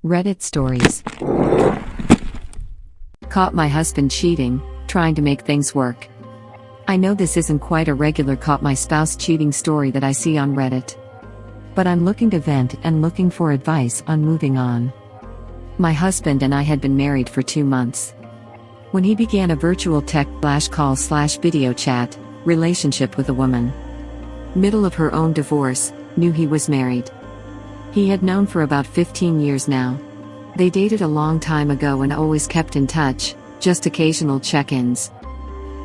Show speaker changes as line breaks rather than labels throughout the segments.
Reddit stories. Caught my husband cheating, trying to make things work. I know this isn't quite a regular caught my spouse cheating story that I see on Reddit. But I'm looking to vent and looking for advice on moving on. My husband and I had been married for 2 months. When he began a virtual text/call/video chat relationship with a woman. Middle of her own divorce, knew he was married. He had known for about 15 years now. They dated a long time ago and always kept in touch, just occasional check-ins.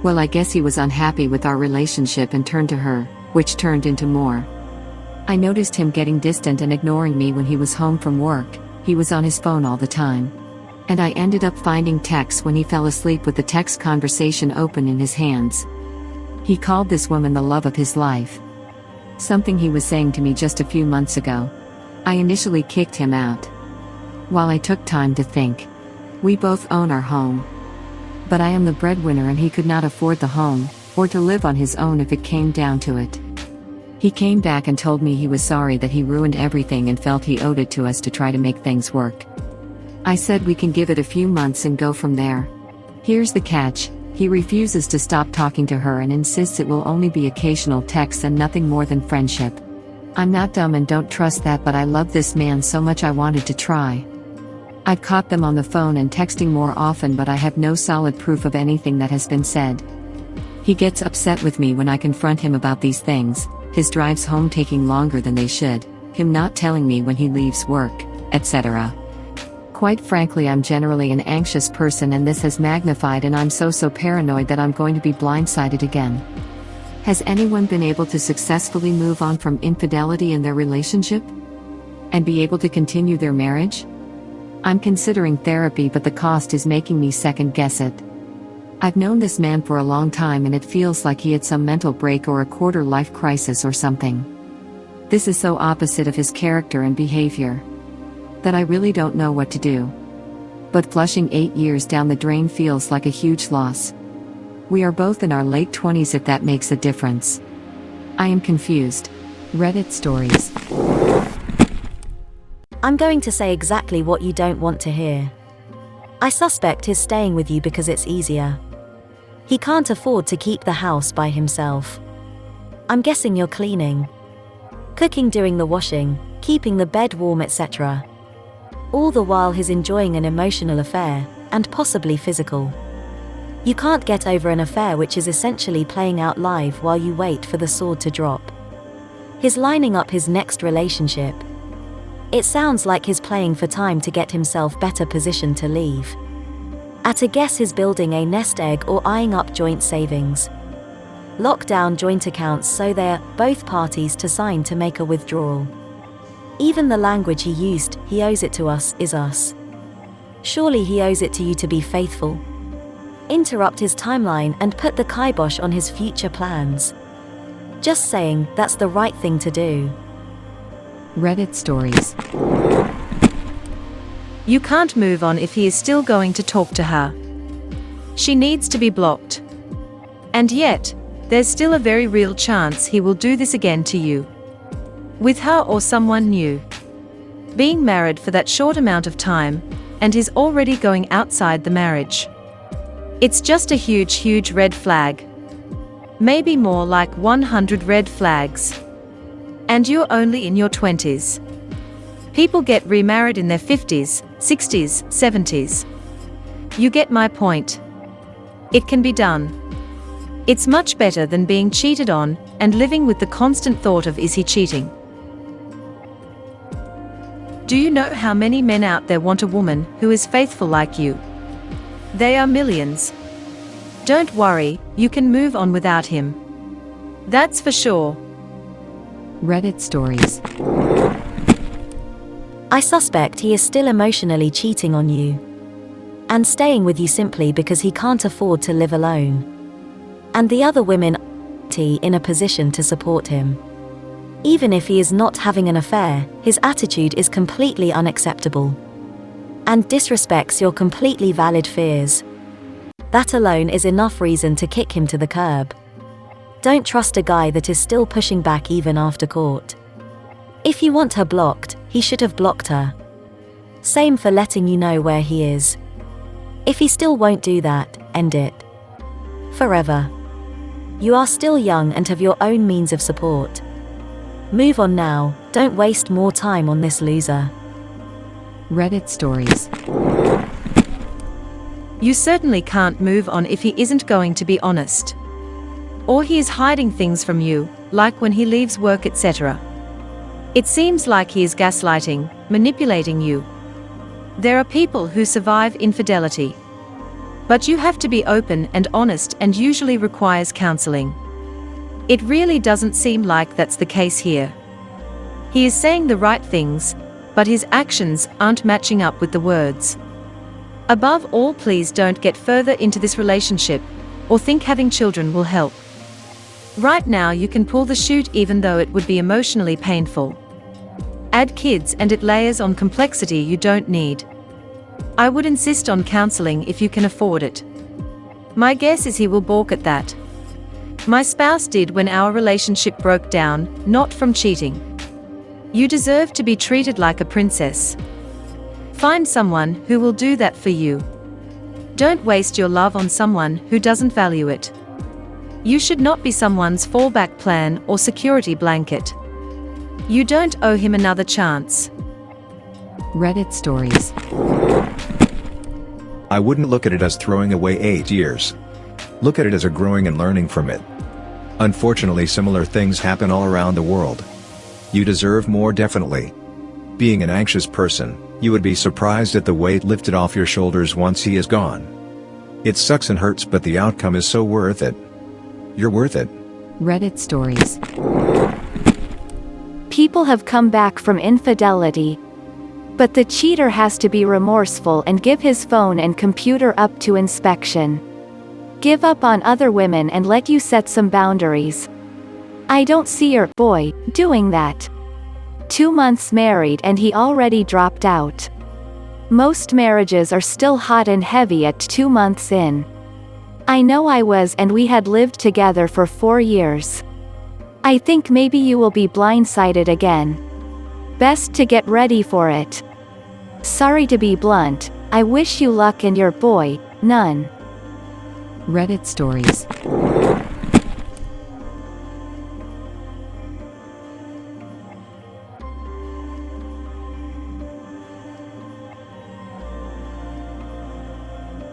Well, I guess he was unhappy with our relationship and turned to her, which turned into more. I noticed him getting distant and ignoring me when he was home from work. He was on his phone all the time. And I ended up finding texts when he fell asleep with the text conversation open in his hands. He called this woman the love of his life. Something he was saying to me just a few months ago. I initially kicked him out. While I took time to think. We both own our home. But I am the breadwinner and he could not afford the home, or to live on his own if it came down to it. He came back and told me he was sorry that he ruined everything and felt he owed it to us to try to make things work. I said we can give it a few months and go from there. Here's the catch, he refuses to stop talking to her and insists it will only be occasional texts and nothing more than friendship. I'm not dumb and don't trust that, but I love this man so much I wanted to try. I've caught them on the phone and texting more often, but I have no solid proof of anything that has been said. He gets upset with me when I confront him about these things, his drives home taking longer than they should, him not telling me when he leaves work, etc. Quite frankly, I'm generally an anxious person and this has magnified, and I'm so paranoid that I'm going to be blindsided again. Has anyone been able to successfully move on from infidelity in their relationship? And be able to continue their marriage? I'm considering therapy, but the cost is making me second guess it. I've known this man for a long time and it feels like he had some mental break or a quarter-life crisis or something. This is so opposite of his character and behavior that I really don't know what to do. But flushing 8 years down the drain feels like a huge loss. We are both in our late 20s, if that makes a difference. I am confused. Reddit stories.
I'm going to say exactly what you don't want to hear. I suspect he's staying with you because it's easier. He can't afford to keep the house by himself. I'm guessing you're cleaning, cooking, doing the washing, keeping the bed warm, etc. All the while he's enjoying an emotional affair, and possibly physical. You can't get over an affair which is essentially playing out live while you wait for the sword to drop. He's lining up his next relationship. It sounds like he's playing for time to get himself better positioned to leave. At a guess, he's building a nest egg or eyeing up joint savings. Lock down joint accounts so they're both parties to sign to make a withdrawal. Even the language he used, he owes it to us, is us. Surely he owes it to you to be faithful. Interrupt his timeline and put the kibosh on his future plans. Just saying, that's the right thing to do.
Reddit stories.
You can't move on if he is still going to talk to her. She needs to be blocked. And yet, there's still a very real chance he will do this again to you. With her or someone new. Being married for that short amount of time, and he's already going outside the marriage. It's just a huge red flag. Maybe more like 100 red flags. And you're only in your 20s. People get remarried in their 50s, 60s, 70s. You get my point. It can be done. It's much better than being cheated on, and living with the constant thought of, is he cheating? Do you know how many men out there want a woman who is faithful like you? They are millions. Don't worry, you can move on without him. That's for sure.
Reddit stories.
I suspect he is still emotionally cheating on you. And staying with you simply because he can't afford to live alone. And the other women are in a position to support him. Even if he is not having an affair, his attitude is completely unacceptable. And disrespects your completely valid fears. That alone is enough reason to kick him to the curb. Don't trust a guy that is still pushing back even after court. If you want her blocked, he should have blocked her. Same for letting you know where he is. If he still won't do that, end it. Forever. You are still young and have your own means of support. Move on now, don't waste more time on this loser.
Reddit stories.
You certainly can't move on if he isn't going to be honest. Or he is hiding things from you, like when he leaves work, etc. It seems like he is gaslighting, manipulating you. There are people who survive infidelity. But you have to be open and honest, and usually requires counseling. It really doesn't seem like that's the case here. He is saying the right things, but his actions aren't matching up with the words. Above all, please don't get further into this relationship, or think having children will help. Right now you can pull the chute even though it would be emotionally painful. Add kids and it layers on complexity you don't need. I would insist on counseling if you can afford it. My guess is he will balk at that. My spouse did when our relationship broke down, not from cheating. You deserve to be treated like a princess. Find someone who will do that for you. Don't waste your love on someone who doesn't value it. You should not be someone's fallback plan or security blanket. You don't owe him another chance.
Reddit stories.
I wouldn't look at it as throwing away 8 years. Look at it as a growing and learning from it. Unfortunately, similar things happen all around the world. You deserve more, definitely. Being an anxious person, you would be surprised at the weight lifted off your shoulders once he is gone. It sucks and hurts, but the outcome is so worth it. You're worth it.
Reddit stories.
People have come back from infidelity. But the cheater has to be remorseful and give his phone and computer up to inspection. Give up on other women and let you set some boundaries. I don't see your boy doing that. 2 months married and he already dropped out. Most marriages are still hot and heavy at 2 months in. I know I was, and we had lived together for 4 years. I think maybe you will be blindsided again. Best to get ready for it. Sorry to be blunt, I wish you luck and your boy, none.
Reddit stories.